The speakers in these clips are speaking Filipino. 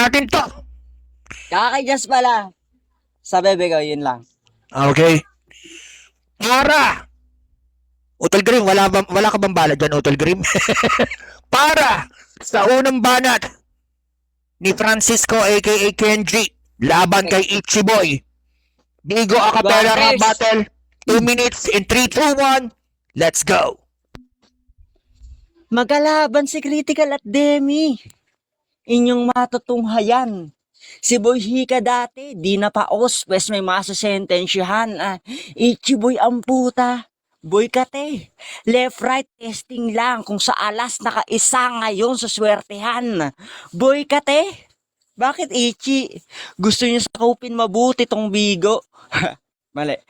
natin to. Kakaigas pala. Sa bebe ko, yun lang. Okay. Para. Utol Grim, wala ka bang bala dyan, Utol Grim? Para sa unang banat ni Francisco aka Kenji laban kay Ichiboy. Bigo Acapella Rap Battle. 2 minutes in 3, 2, 1. Let's go. Magkalaban si Critical at Demi. Inyong matutunghayan. Si Boy Hika dati, di na paos, pwes may masasentensyahan. Ichiboy ang puta. Boy kate, left right testing lang kung sa alas nakaisa ngayon sa swertehan. Boy kate, bakit Ichi? Gusto niya sakupin mabuti tong bigo. Mali.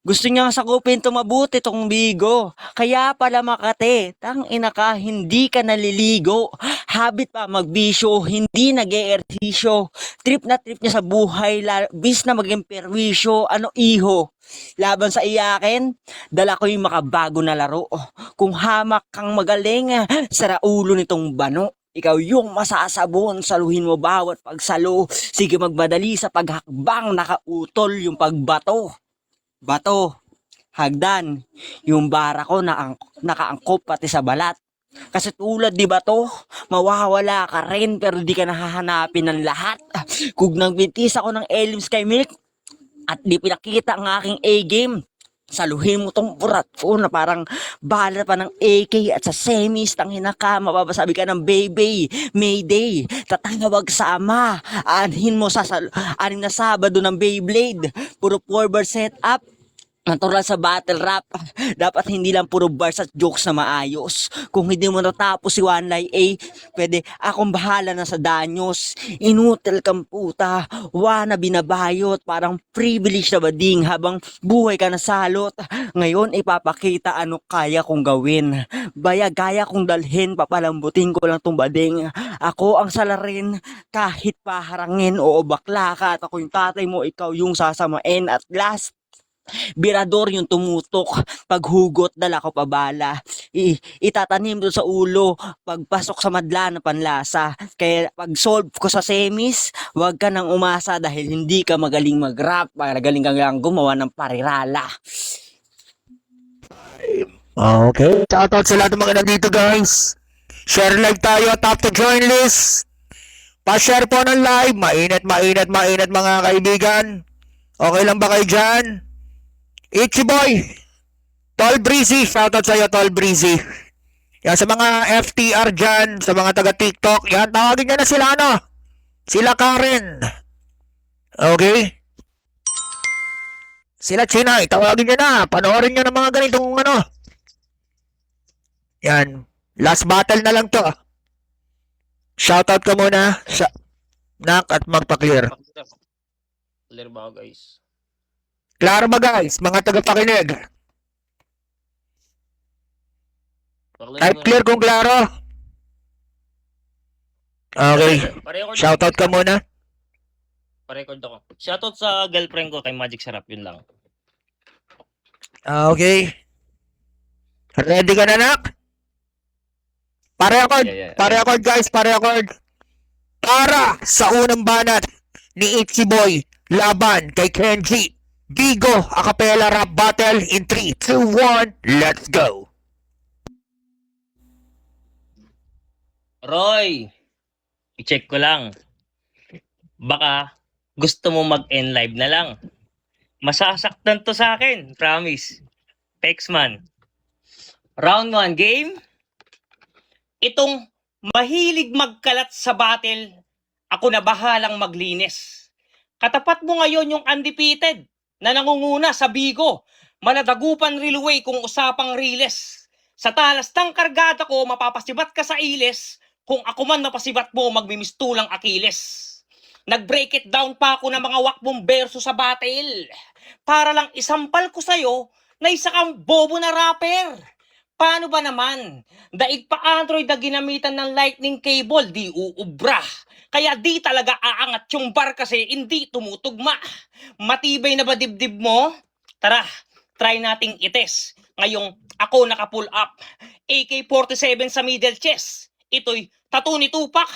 Gusto niya sakupin to mabuti tong bigo. Kaya pala Makate, tang ina ka, hindi ka naliligo. Habit pa magbisyo, hindi nag-eehersisyo. Trip na trip niya sa buhay, bis na maging perwisyo. Ano iho? Laban sa iyakin, dala ko yung makabago na laro. Kung hamak kang magaling, sa raulo nitong bano. Ikaw yung masasabon, saluhin mo bawat pagsalo. Sige magmadali sa paghakbang, nakautol yung pagbato. Bato, hagdan, yung bara ko nakaangkop pati sa balat. Kasi tulad di Bato, mawawala ka rin pero di ka nahahanapin ng lahat. Kung nagbintis ako ng Elim Sky Milk at di pinakita ang aking A-game, saluhin mo tong burat ko na parang bala pa ng AK at sa semis tangina ka, mababasabi ka ng baby, Mayday, tatangawag sa ama, anhin mo sa aning na Sabado ng Beyblade, puro forward setup, natural sa battle rap. Dapat hindi lang puro bars at jokes na maayos. Kung hindi mo natapos si One Lie A, pwede akong bahala na sa danyos. Inutil kang puta, wana binabayot, parang privilege na bading habang buhay ka na salot. Ngayon ipapakita ano kaya kong gawin. Gaya kong dalhin, papalambutin ko lang tong bading. Ako ang salarin, kahit paharangin o bakla ka at ako yung tatay mo, ikaw yung sasamain at last. Birador yung tumutok, paghugot dala ko pabala, itatanim doon sa ulo, pagpasok sa madla na panlasa. Kaya pag solve ko sa semis, wag ka nang umasa dahil hindi ka magaling mag-rap, magaling kang lang gumawa ng parirala. Okay. Shoutout sa lahat ng mga nandito guys. Share live tayo, tap to join list. Pa-share po ng live. Mainit mga kaibigan. Okay lang ba kayo dyan? Ichiboy, Tol Breezy, shoutout sa'yo Tol Breezy. Yan sa mga FTR dyan, sa mga taga TikTok, yan tawagin nyo na sila ano, sila Karen. Okay? Sila Chinay, tawagin nyo na, panoorin nyo ng mga ganitong ano. Yan, last battle na lang to. Shoutout ka muna sa Nak at magpa-clear. Clear ba ako guys? Klaro ba guys, mga tagapakinig? Type clear kung klaro. Okay. Shoutout ka muna. Pa-record ako. Shoutout sa girlfriend ko kay Magic Sarap, yun lang. Okay. Ready ka na, Nak? Pare-record. Yeah. Pare-record guys, pare-record. Para sa unang banat ni Ichiboy laban kay Kenji. Bigo Acapella Rap Battle in 3, 2, 1, let's go! Roy, i-check ko lang. Baka gusto mo mag-end live na lang. Masasaktan to sa akin, promise. Pexman. Round 1 game. Itong mahilig magkalat sa battle, ako na bahalang maglinis. Katapat mo ngayon yung undefeated na nangunguna sa Bigo. Manadagupan railway kung usapang riles. Sa talas ng kargada ko, mapapasibat ka sa iles. Kung ako man napasibat mo, magmimistulang Akiles. Nag-break it down pa ako ng mga wakbong berso sa battle. Para lang isampal ko sa'yo na isa kang bobo na rapper. Paano ba naman? Daig pa Android na ginamitan ng lightning cable, di uubra. Kaya di talaga aangat yung bar kasi hindi tumutugma. Matibay na ba dibdib mo? Tara, try nating ites. Ngayong ako naka-pull up. AK-47 sa middle chest. Ito'y tattoo ni Tupac.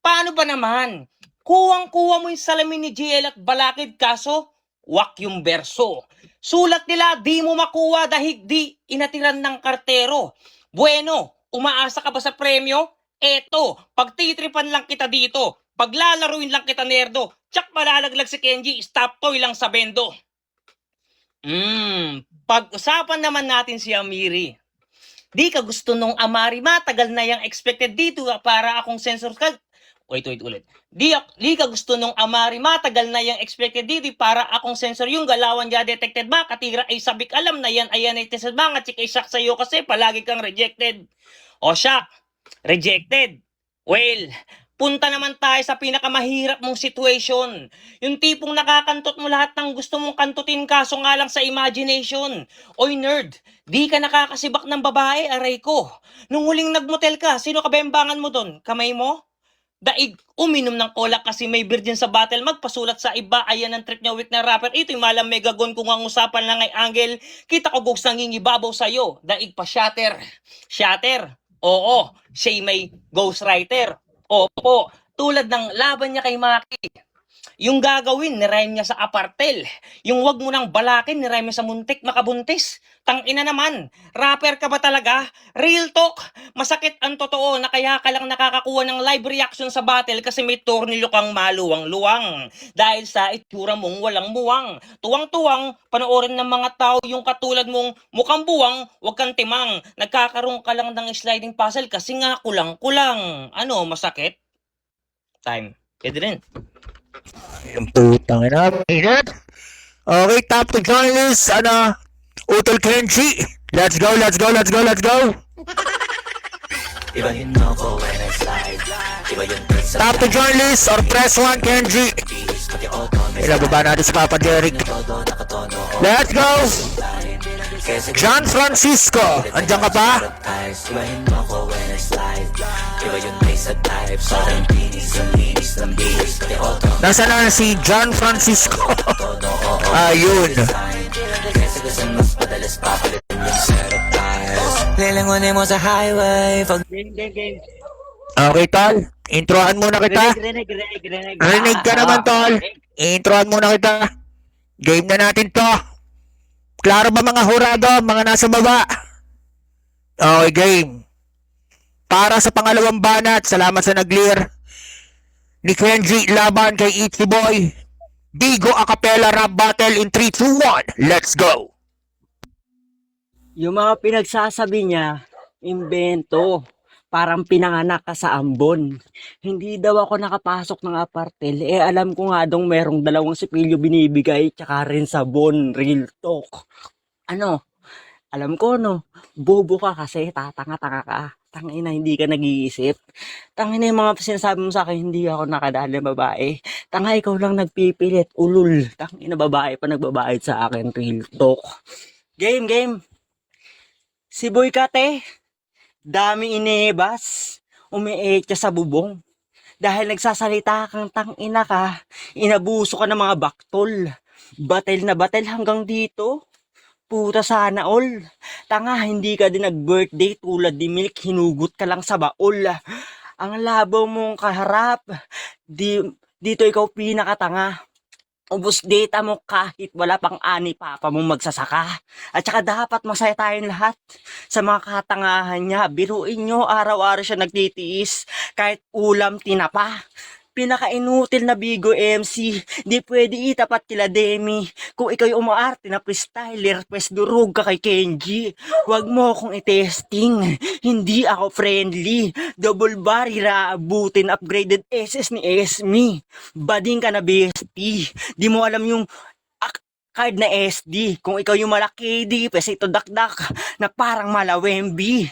Paano ba naman? Kuwang-kuha mo yung salamin ni JL at balakid kaso wak yung berso. Sulat nila di mo makuha dahil di inatiran ng kartero. Bueno, umaasa ka ba sa premyo? Eto, pagtitripan lang kita dito. Paglalaruin lang kita nerdo. Tsak malalaglag si Kenji, stop toy lang sa bendo. Pag-usapan naman natin si Amiri. Di ka gusto nung Amari, matagal na yung expected dito para akong sensor ka. Wait, ulit. Di ka gusto nung Amari, matagal na yung expected dito para akong sensor yung galawan niya detected ba? Katira ay sabik alam na yan, ayan ay tested ba? Nga chik ay shock sa'yo kasi palagi kang rejected. O shock, rejected. Well, punta naman tayo sa pinakamahirap mong situation. Yung tipong nakakantot mo lahat ng gusto mong kantutin kaso nga lang sa imagination. Oy nerd, di ka nakakasibak ng babae, aray ko. Nung huling nagmotel ka, sino kabembangan mo doon? Kamay mo? Daig, uminom ng kolak kasi may virgin sa battle, magpasulat sa iba, ayan ang trip niya weak na rapper. Ito'y malam megagon kung ang usapan lang ay angle. Kita ko gogs nangingibabaw sa'yo, daig pa shatter. Shatter? Oo, siya'y may ghostwriter. Opo, tulad ng laban niya kay Maki. Yung gagawin, nirime niya sa apartel. Yung wag mo nang balakin, nirime niya sa muntik makabuntis. Tangina naman, rapper ka ba talaga? Real talk, masakit ang totoo na kaya ka lang nakakakuha ng live reaction sa battle kasi may tornilyo kang maluwang-luwang. Dahil sa itsura mong walang muwang. Tuwang-tuwang, panoorin ng mga tao yung katulad mong mukhang buwang, wag kang timang. Nagkakaroon ka lang ng sliding puzzle kasi nga kulang-kulang. Ano, masakit? Time. Pwede rin. Yung putang ina. Init. Okay, top to join list. Utol Kenji. Let's go. Ibahin mo ko when I slide. Iba yung press Top to join list or press 1 Kenji. Cheese, pati auto may Ilababa natin si Papa Derek. todo nakatono. Let's go. Kesa John Francisco. Andiyan ka pa? ties. Ibahin mo ko when I slide. Iba yung taste at type. Sobrang linis ng bilis. Pati auto Nasaan na si John Francisco? todo. Oo. Ayun. Kesa gusto mas padalas papalitin yung set of tires. Lilangunin mo sa highway. Pag Game. Okay, tol. Introhan muna kita. Rinig. Rinig ka naman, tol. Introhan muna kita. Game na natin to. Klaro ba mga hurado, mga nasa baba? Okay, game. Para sa pangalawang banat, salamat sa nag-clear. Ni Kenji laban kay Ichi Boy. Bigo Acapella Rap Battle in 3, 2, 1. Let's go. Yung mga pinagsasabi niya, imbento. Parang pinanganak ka sa ambon. Hindi daw ako nakapasok ng apartel. Alam ko nga dong merong 2 sipilyo binibigay tsaka rin sabon. Real talk. Alam ko bobo ka kasi, tatanga-tanga ka. Tangina, hindi ka nag-iisip. Tangina yung mga sinasabi mo sa akin, hindi ako nakadali ng babae. Tanga, ikaw lang nagpipilit. Ulul. Tangina, babae pa nagbabayad sa akin. Real talk. Game. Si Boy Kate. Dami inebas, umietya sa bubong. Dahil nagsasalita kang tangina ka, inabuso ka ng mga baktol. Batel na batel hanggang dito. Puta sana all. Tanga, hindi ka din nag-birthday tulad ni Milk, hinugot ka lang sa baol. Ang labaw mong kaharap, dito ikaw pinakatanga. Ubus data mo kahit wala pang ani papa mong magsasaka. At saka dapat masaya tayong lahat sa mga katangahan niya. Biruin nyo, araw-araw siya nagtitiis kahit ulam tinapa. Pinaka-inutil na Bigo MC, di pwede itapat kila Demi. Kung ikaw yung umaarte na freestyler, pwes durog ka kay Kenji. Huwag mo akong i-testing, hindi ako friendly. Double barrel aabutin, upgraded SS ni Esme. Bading ka na bestie, di mo alam yung card na SD. Kung ikaw yung malaki, di pwes ito dakdak na parang malawembi.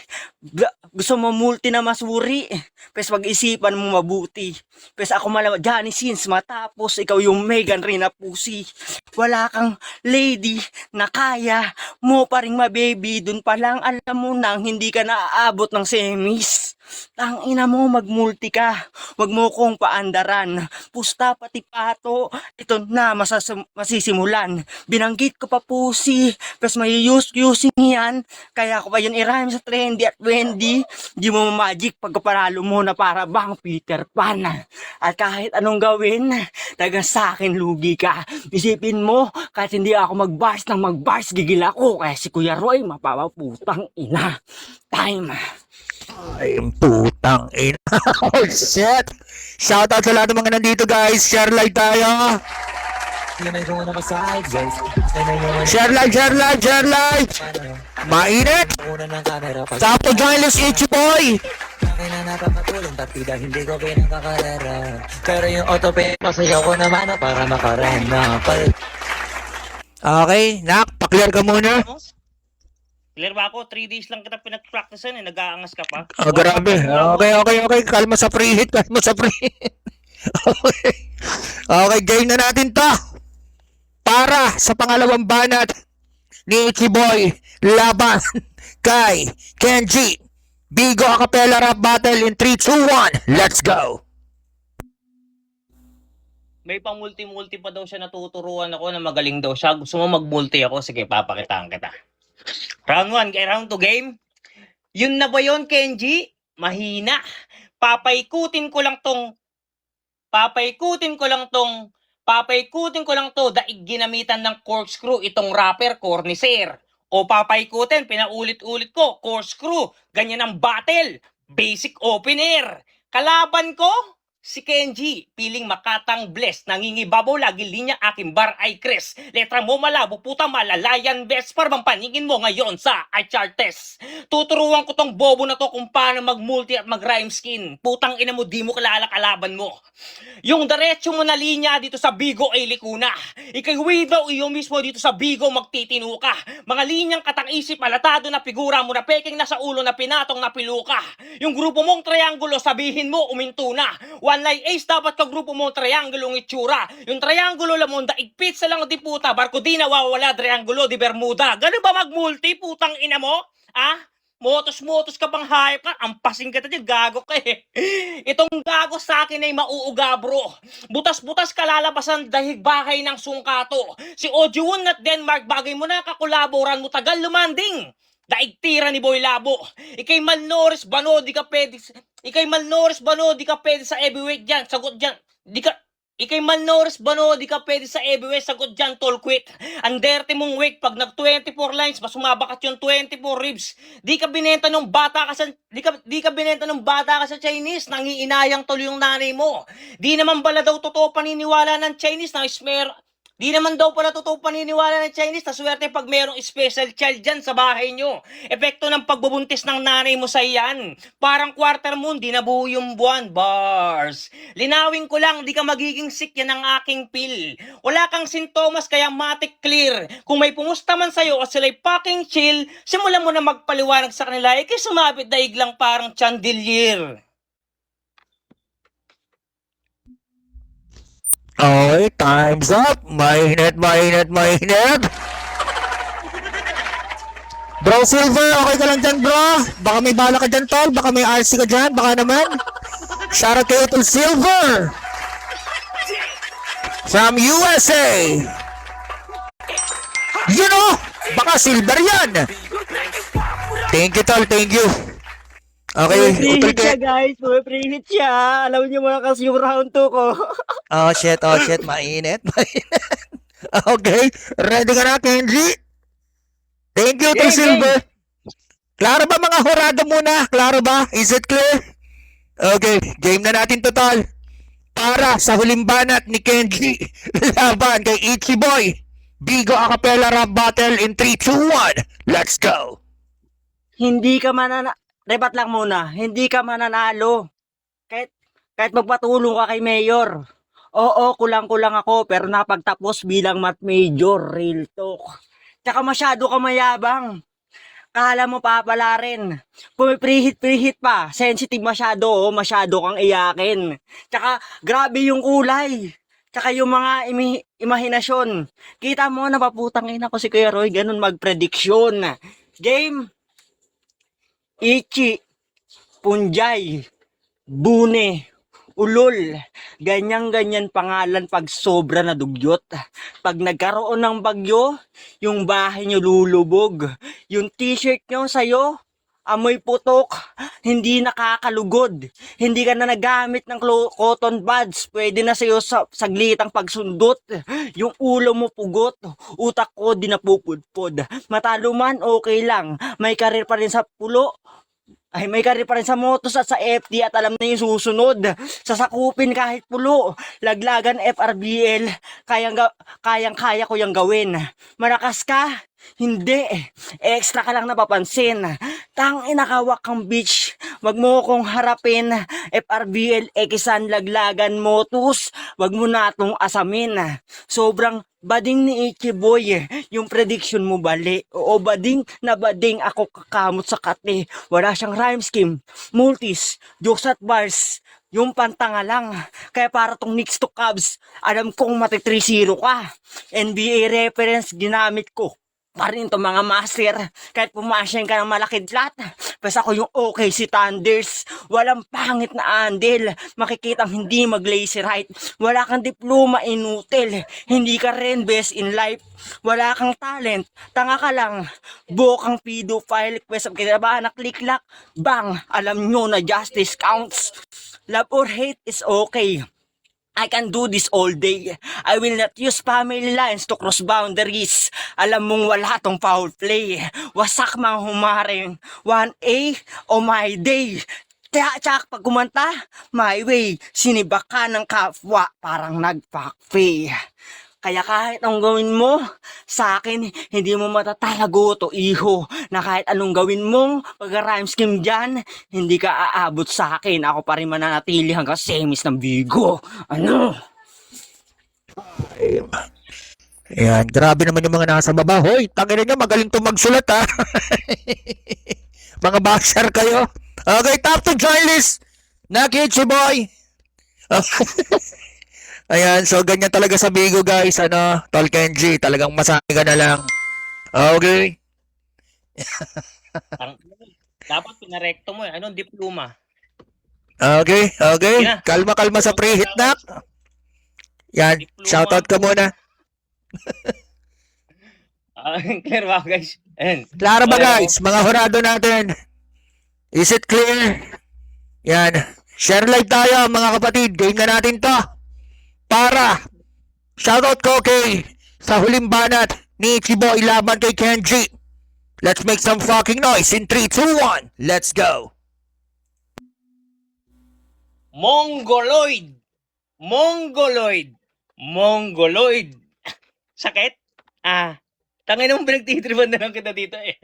Gusto mo multi na masuri, pwes pag-isipan mo mabuti. Pwes ako Johnny Sins matapos ikaw yung Megan rin na pusi. Wala kang lady na kaya mo pa ring mababy. Dun pa lang alam mo nang hindi ka naaabot ng semis. Tangina mo, magmulti ka. Huwag mo kong paandaran. Pusta pati pato. Ito na masisimulan. Binanggit ko pa pusi. Plus may using yan. Kaya ko pa yun i-rhyme sa trendy at Wendy. Di mo magic pagkaparalo mo na para bang Peter Pan. At kahit anong gawin, taga sa akin lugi ka. Isipin mo, kahit hindi ako magbars, gigil ako. Kaya si Kuya Roy, mapapaputang ina. Time. Ay, putang ina. Oh, shit. Shoutout sa lahat ng mga nandito, guys. Share live tayo. Share live. Mainit. Top to join list, Ichi Boy. Akin na napapatulong partida, hindi ko pinakakarera. Pero yung autopay, masayaw ko naman para makarena. Okay, Nak, pa-clear ka muna. Clear ba ako? 3 days lang kita pinag-practicean nag-aangas ka pa. Oh, grabe. Okay. Kalma sa preheat. Okay, game na natin to. Para sa pangalawang banat ni Ichi Boy, laban kay Kenji. Bigo Acapella Rap Battle in 3, 2, 1. Let's go. May pang-multi-multi pa daw siya natuturuan ako na magaling daw siya. Gusto mo mag-multi ako? Sige, papakitaan kita. Round 1, round 2 game. Yun na ba yun, Kenji? Mahina. Papaikutin ko lang to daig ginamitan ng corkscrew itong rapper cornicer. O papaikutin, pinaulit-ulit ko, corkscrew, ganyan ang battle, basic opener. Kalaban ko, si Kenji, piling makatang bless, nangingibabaw lagi linya aking bar ay Chris. Letra mo malabo, puta malalayan best, para bang paningin mo ngayon sa iChart test. Tuturuan ko tong bobo na to kung paano mag-multi at mag-rhyme skin. Putang ina mo, di mo kilala kalaban mo. Yung diretso mo na linya dito sa Bigo ay likuna. Ikay widow iyo mismo dito sa Bigo magtitino ka. Mga linyang katang-isip, alatado na figura mo na peking nasa ulo na pinatong na piluka. Yung grupo mong triangulo, sabihin mo uminto na. One line ace, dapat ka grupo mong triangulo ng itsura. Yung triangulo lamon, daigpit sa lang di puta, barko di nawawala, triangulo di Bermuda. Ganun ba mag-multi, putang ina mo? Ah? Motos ka pang hayop ka, ampasing ka dyan, gago ka eh. Itong gago sa akin ay mauuga bro. Butas-butas kalalabasan dahil bakay ng sungkato. Si Ojuwon at Denmark, bagay mo na kakulaboran mo, tagal lumanding. Daig tira ni Boy Labo. Ikay Malnourished Bano, di ka pwede sa heavyweight dyan. Sagot dyan. Ikay Malnourished Bano, di ka pwede sa heavyweight. Sagot dyan, tall quit. Ang dirty mong weight, pag nag 24 lines, mas sumabakat yung 24 ribs. Di ka binenta ng bata ka sa Chinese. Nangiinayang tol yung nanay mo. Di naman pala daw totoo paniniwala ng Chinese na swerte pag merong special child dyan sa bahay nyo. Epekto ng pagbubuntis ng nanay mo sa iyan. Parang quarter moon, di nabuo yung buwan. Bars. Linawin ko lang, di ka magiging sick, yan ang aking pill. Wala kang sintomas, kaya matik clear. Kung may pumusta man sa'yo at sila'y fucking chill, simulan mo na magpaliwanag sa kanila, ikay sumabit daig lang parang chandelier. Okay, time's up. Mainit. Bro Silver, okay ka lang dyan bro? Baka may bala ka dyan tol, baka may RC ka dyan, baka naman. Shoutout kayo to Silver from USA. You know, baka Silver yan. Thank you tol, thank you. Okay, Pre-hit siya guys, pre-hit siya. Alam niyo mga kasi yung round 2 ko. Oh shit, mainit. Okay, ready ka na Kenji? Thank you to Game, Silver. Klaro ba mga horado muna? Klaro ba? Is it clear? Okay, game na natin total. Para sa huling banat ni Kenji, laban kay Ichi Boy. Bigo Acapella Rap Battle in 3, 2, 1. Let's go. Hindi ka rebat lang muna, hindi ka mananalo. Kahit magpatulong ka kay Mayor. Oo, kulang-kulang ako, pero napagtapos bilang math major, real talk. Tsaka masyado ka mayabang. Kala mo papala rin. Pumipre-hit pa. Sensitive masyado kang iyakin. Tsaka grabe yung kulay. Tsaka yung mga imahinasyon. Kita mo, napaputang ina ko si Kuya Roy, ganun mag-prediction. Game, Ichi, Punjay, Bune, Ulol. Ganyan-ganyan pangalan pag sobra na dugyot. Pag nagkaroon ng bagyo, yung bahay nyo lulubog. Yung t-shirt nyo sa'yo, amoy putok, hindi nakakalugod. Hindi ka na nagamit ng cotton buds. Pwede na sa'yo sa saglitang pagsundot. Yung ulo mo pugot, utak ko di napupudpod. Matalo man, okay lang. May karir pa rin sa pulo. Ay, may karir pa rin sa motos at sa FD at alam na yung susunod. Sasakupin kahit pulo. Laglagan FRBL. Kayang-kaya ko yung gawin. Malakas ka? Hindi. Extra ka lang napapansin. Inakawak kang bitch. Wag mo kong harapin. FRBL, Ekisan, Laglagan, Motos. Wag mo na itong asamin. Sobrang bading ni Ichiboy, yung prediction mo bali. Oo, bading na bading ako kakamot sa kate. Wala siyang rhyme scheme, multis, jokes at bars. Yung pantanga lang. Kaya para tong Knicks to Cavs, alam kong mati 3-0 ka. NBA reference ginamit ko. Pa rin to mga master. Kahit pumasyan ka ng malaki flat. Basta ako yung okay si Thunders. Walang pangit na andel. Makikitang hindi mag-lazy right. Wala kang diploma, inutil. Hindi ka rin best in life. Wala kang talent. Tanga ka lang. Bokang pedophile. Quest of kita ba na click-lock? Bang! Alam nyo na justice counts. Love or hate is okay. I can do this all day. I will not use family lines to cross boundaries. Alam mong wala tong foul play. Wasak mang humaring. 1A o my day. Tsak pag kumanta, my way. Sinibak ka ng kapwa, parang nagpakpay. Kaya kahit anong gawin mo, sa akin, hindi mo matatalago to iho. Na kahit anong gawin mong pag-rhyme scheme dyan, hindi ka aabot sa akin. Ako pa rin mananatili hanggang semis ng bigo. Ano? Ayan, grabe naman yung mga nasa baba. Hoy, tangina nyo, magaling to magsulat ha. Mga basher kayo. Okay, top to join list. Nakichi boy. Ayan, so ganyan talaga sa Bigo guys. Ano, Tol Kenji, talagang masabi ka na lang. Okay. Dapat pinarekto mo eh. Anong diploma? Okay, okay. Yeah. Kalma-kalma sa preheat na. Yan, Diploma. shoutout ka muna. Clear ba guys? Ayan. Klaro ba Okay, guys? Mga horado natin. Is it clear? Yan. Share like tayo mga kapatid. Game na natin to. Para. Shoutout ko kay sa huling banat ni Ichiboy laban kay Kenji. Let's make some fucking noise in 3, 2, 1. Let's go. Mongoloid. Mongoloid. Mongoloid. Sakit? Tangin mong pinagtitriban na lang kita dito eh.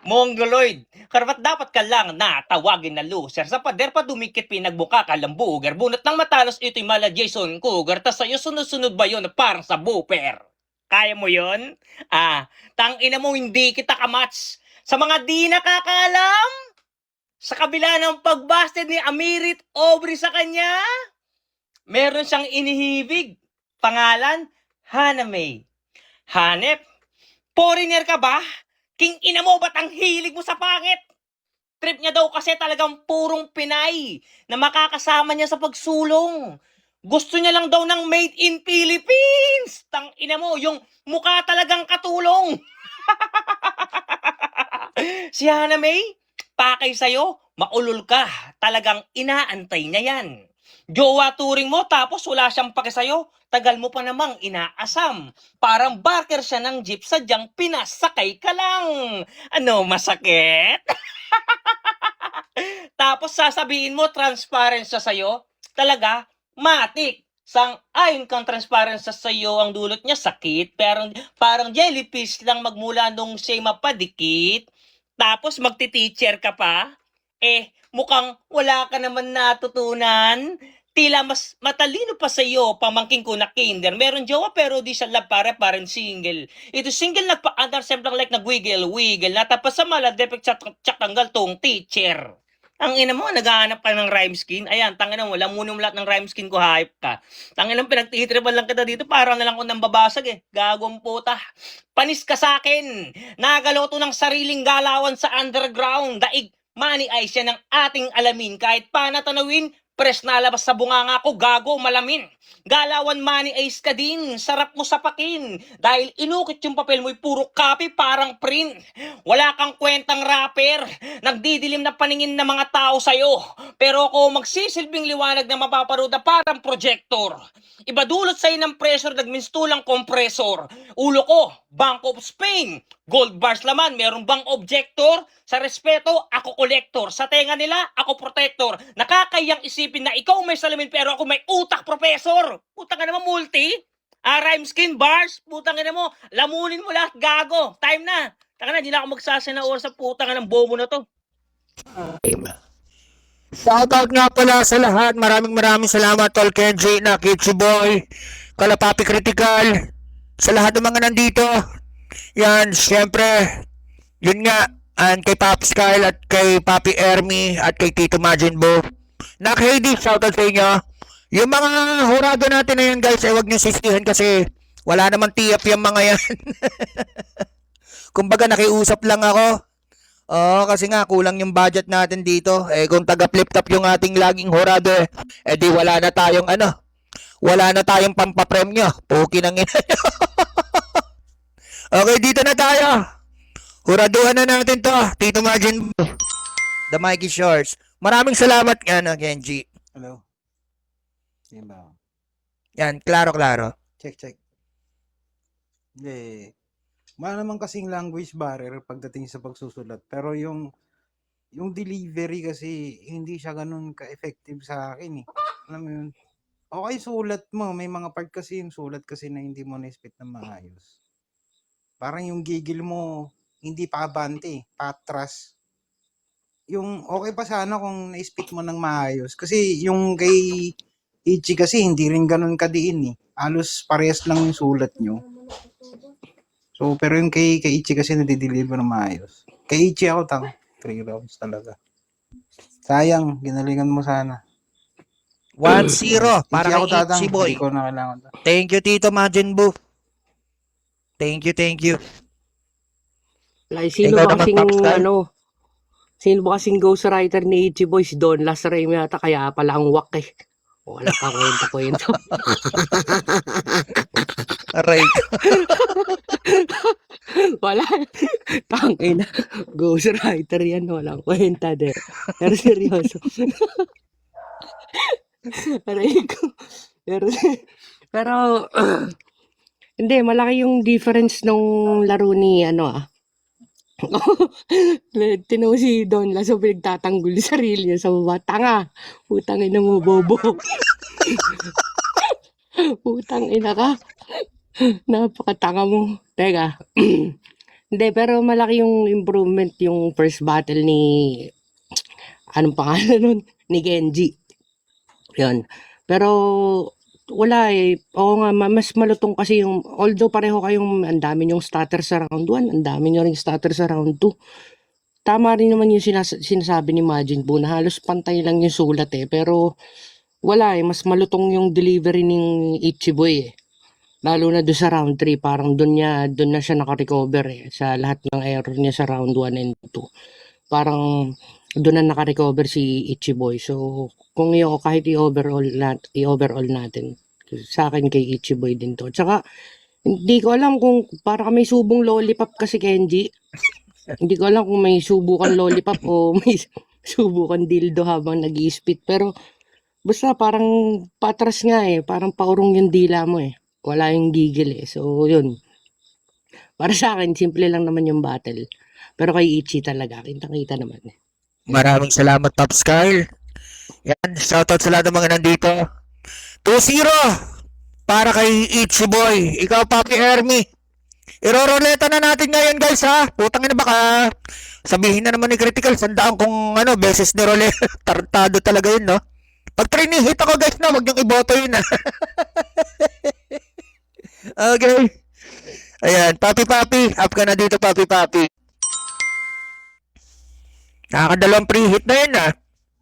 Mongoloid. Karapat dapat ka lang na tawagin na loser. Sa pader pa dumikit pinagbuka ka lambugar. Bunot ng matalos ito'y mala Jason Cougar. Tas sa'yo sunod-sunod ba yun parang sa booper? Kaya mo yun? Tangina mo hindi kita kamats. Sa mga di nakakaalam, sa kabila ng pagbasted ni Amirit Aubrey sa kanya, meron siyang inihibig. Pangalan, Hanamay. Hanep, foreigner ka ba? King ina mo, ba't ang hilig mo sa pangit? Trip niya daw kasi talagang purong Pinay na makakasama niya sa pagsulong. Gusto niya lang daw ng made in Philippines. Tang ina mo, yung mukha talagang katulong. Si Hana May, pakay sa'yo, maulol ka. Talagang inaantay niya yan. Jowa turing mo tapos wala siyang pake sa'yo. Tagal mo pa namang inaasam. Parang barker siya ng jeep sadyang pinasakay ka lang. Ano, masakit? Tapos sasabihin mo transparent siya sa'yo. Talaga, matik. Sang-ayon kang transparent sa sa'yo ang dulot niya sakit. Pero parang jellyfish lang magmula nung siya mapadikit. Tapos magti-teacher ka pa. Mukhang wala ka naman natutunan. Tila mas matalino pa sa iyo, pamangking ko na kinder. Meron jowa pero di siya love parang single. Ito single nagpa-under semplang like nag-wiggle. Natapos sa mala defect tanggal tong teacher. Ang ina mo, naghahanap ka ng rhyme skin. Ayan, tangina mo, wala muna lahat ng rhyme skin ko, hype ka. Tangina mo, pinagtitripan lang kita dito, para na lang ko nang babasag eh. Gagawang puta. Panis ka sa akin. Nagaloto ng sariling galawan sa underground. Daig, Money Ice yan ang ating alamin. Kahit pa natanawin, pres na labas sa bunganga ko, gago, malamin. Galawan Money Ice ka din, sarap mo sapakin. Dahil inukit yung papel mo'y puro copy parang print. Wala kang kwentang rapper, nagdidilim na paningin ng mga tao sa'yo. Pero ako magsisilbing liwanag na mapaparuda parang projector. Iba dulot sa'yo ng pressure, nagminstulang kompresor. Ulo ko, Bank of Spain. Gold bars laman, meron bang objector? Sa respeto, ako collector. Sa tenga nila, ako protector. Nakakayang isipin na ikaw may salamin pero ako may utak, professor. Putang ina mo, multi. Rhyme skin bars. Putang ina mo, lamunin mo lahat, gago. Time na. Taka na, hindi na ako magsasinaor sa putang ng bobo na to. Shoutout nga pala sa lahat. Maraming salamat Tol Kenji, na Kitchi Boy, Kalapapi Critical, sa lahat ng mga nandito. Yan, syempre, yun nga, and kay Paps Kyle at kay Papi Ermi at kay Tito Majin Bo. Nak Heidi, shoutout sa inyo. Yung mga hurado natin na yan guys, wag nyo sisihan kasi wala namang tiyap yung mga yan. Kumbaga nakiusap lang ako. Oo, kasi nga kulang yung budget natin dito. Kung taga flip top yung ating laging hurado, di wala na tayong wala na tayong pampapremyo. Puki ng ina nyo. Okay, dito na tayo. Huraduhan na natin to. Tito Margin, The Mikey Shorts. Maraming salamat nga, Genji. Hello. Yan ba? Yan, klaro. Check. Hindi. Wala naman kasing language barrier pagdating sa pagsusulat. Pero yung delivery kasi hindi siya ganun ka-effective sa akin eh. Alam mo yun? Okay, sulat mo. May mga part kasi yung sulat kasi na hindi mo na-spit na maayos. Parang yung gigil mo, hindi pa abante, patras. Yung okay pa sana kung na-spit mo ng maayos. Kasi yung kay Ichi kasi hindi rin ganun kadiin eh. Halos parehas lang yung sulat nyo. So, pero yung kay Ichi kasi nadideliver na maayos. Kay Ichi ako 3 rounds talaga. Sayang, ginalingan mo sana. 1-0 para Ichi ako kay Itchy Boy. Hindi ko na kailangan. Thank you, Tito Majin Bu. Thank you. Ay, sino Ikaw ba naman, kasing, Pops Carl? sino ba kasing ghostwriter ni Itchy Boys? Don Las Rey yata, kaya pala ang wak eh. Wala pa kwento. Aray. Wala. Tangina. Ghostwriter yan, walang kwenta de. Pero seryoso. Aray ko. Pero, hindi, malaki yung difference nung laro ni Tinaw si Don Lasso pinagtatanggol yung sarili niya sa baba. Tanga! Putang ina mo, bobo. Putang ina ka. Napakatanga mo. Teka. Hindi, pero malaki yung improvement yung first battle ni... Anong pangalan nun? Ni Genji. Yun. Pero... wala eh. Oo nga, mas malutong kasi yung, although pareho kayong, ang dami yung starter sa round 1, ang dami nyo rin starter sa round 2. Tama rin naman yung sinasabi ni Majin Bu na halos pantay lang yung sulat eh. Pero wala eh, mas malutong yung delivery ng Itchy Boy eh. Lalo na doon sa round 3, parang doon na siya nakarecover eh. Sa lahat ng error niya sa round 1 and 2. Parang doon na nakarecover si Itchy Boy. So, kung kahit i-overall natin, sa akin kay Itchy Boy din to. Tsaka, hindi ko alam kung para may subong lollipop kasi Kenji. Hindi ko alam kung may subukan lollipop o may subukan dildo habang nag-i-spit. Pero, basta parang patras nga eh. Parang paurong yung dila mo eh. Wala yung gigil eh. So, yun. Para sa akin, simple lang naman yung battle. Pero kay Itchy talaga, kita naman eh. Maraming salamat, Pops Kyle. Yan, shoutout sa lahat ng mga nandito. 2-0 para kay Itchy Boy. Ikaw, Papi Ermi. Iroroleta na natin ngayon, guys, ha? Putang ina, baka sabihin na naman ni Critical, sandaan kung beses ni Role. Tartado talaga yun, no? Pag hit ako, guys, na, wag niyong iboto yun, ha? Okay. Ayan, Papi, up ka na dito, Papi. Nakakadalawang pre-hit na yun, ha?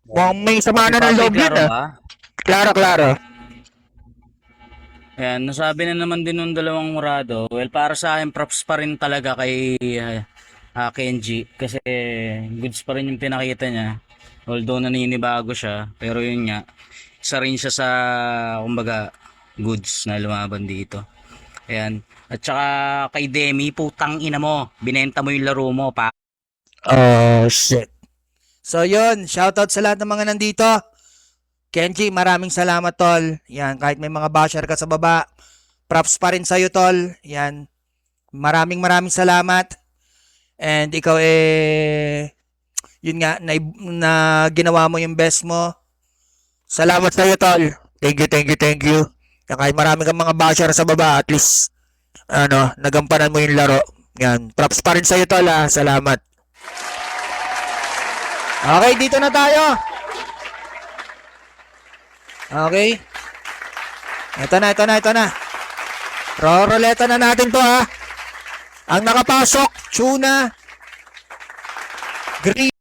Mukhang may sama na ng loob yun, ha? Klaro. Ayan, nasabi na naman din ng dalawang murado. Well, para sa akin, props pa rin talaga kay Kenji, kasi goods pa rin yung pinakita niya. Although naninibago siya, pero yun nga, isa rin siya sa, kumbaga, goods na lumaban dito. Ayan. At saka kay Demi, putang ina mo, binenta mo yung laro mo, pa. Oh, shit. So, yun. Shoutout sa lahat ng mga nandito. Kenji, maraming salamat, tol. Yan, kahit may mga basher ka sa baba, props pa rin sa'yo, tol. Yan. Maraming salamat. And ikaw yun nga, na ginawa mo yung best mo. Salamat sa'yo, tol. Thank you. Yan, kahit marami kang mga basher sa baba, at least, nagampanan mo yung laro. Yan, props pa rin sa'yo, tol, ha. Salamat. Okay, dito na tayo. Okay. Ito na. Roroleta na natin to, ha. Ang nakapasok, tuna, green.